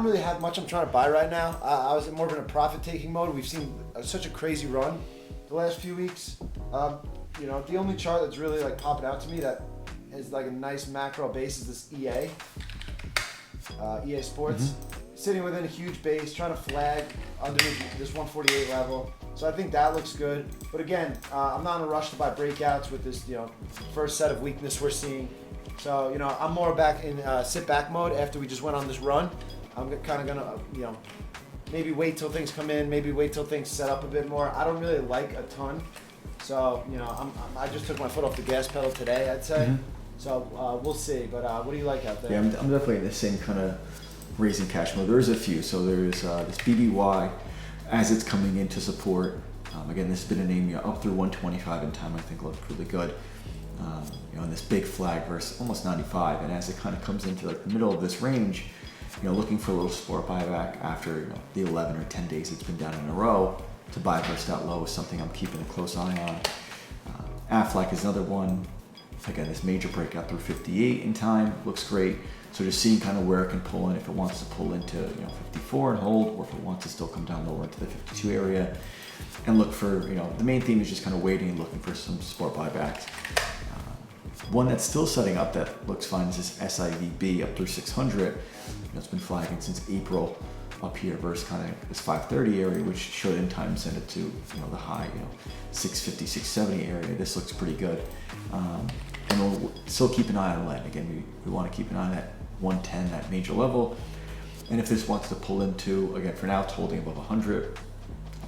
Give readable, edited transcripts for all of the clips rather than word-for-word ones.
don't really have much I'm trying to buy right now. I was more of in a profit-taking mode. We've seen such a crazy run the last few weeks. The only chart that's really like popping out to me that is like a nice macro base is this EA Sports. Sitting within a huge base, trying to flag underneath this 148 level. So I think that looks good. But again, I'm not in a rush to buy breakouts with this, first set of weakness we're seeing. So, I'm more back in sit back mode after we just went on this run. I'm kind of gonna, maybe wait till things come in, maybe wait till things set up a bit more. I don't really like a ton. So, I just took my foot off the gas pedal today, I'd say. So we'll see. But what do you like out there? Yeah, I'm definitely in the same kind of raising cash mode. There's a few. So there's this BBY as it's coming into support. Again, this has been a name up through 125 in time. I think looked really good. In this big flag versus almost 95, and as it kind of comes into like the middle of this range, looking for a little support buyback after the 11 or 10 days it's been down in a row, to buy versus that low is something I'm keeping a close eye on. Aflac is another one. Again, this major breakout through 58 in time looks great. So just seeing kind of where it can pull in, if it wants to pull into 54 and hold, or if it wants to still come down lower into the 52 area, and look for the main theme is just kind of waiting and looking for some support buybacks. One that's still setting up that looks fine is this SIVB up through 600. It's been flagging since April up here versus kind of this 530 area, which should in time send it to the high 650, 670 area. This looks pretty good. And we'll still keep an eye on lead. Again, we want to keep an eye on that 110, that major level. And if this wants to pull into, again, for now it's holding above 100,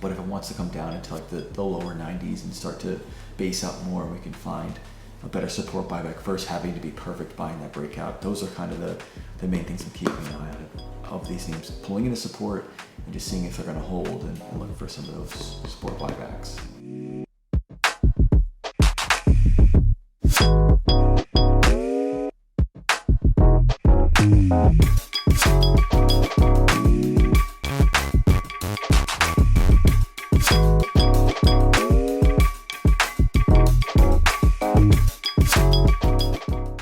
but if it wants to come down into like the lower 90s and start to base out more, we can find a better support buyback versus having to be perfect buying that breakout. Those are kind of the main things I'm keeping an eye on of these names, pulling into support and just seeing if they're going to hold and looking for some of those support buybacks.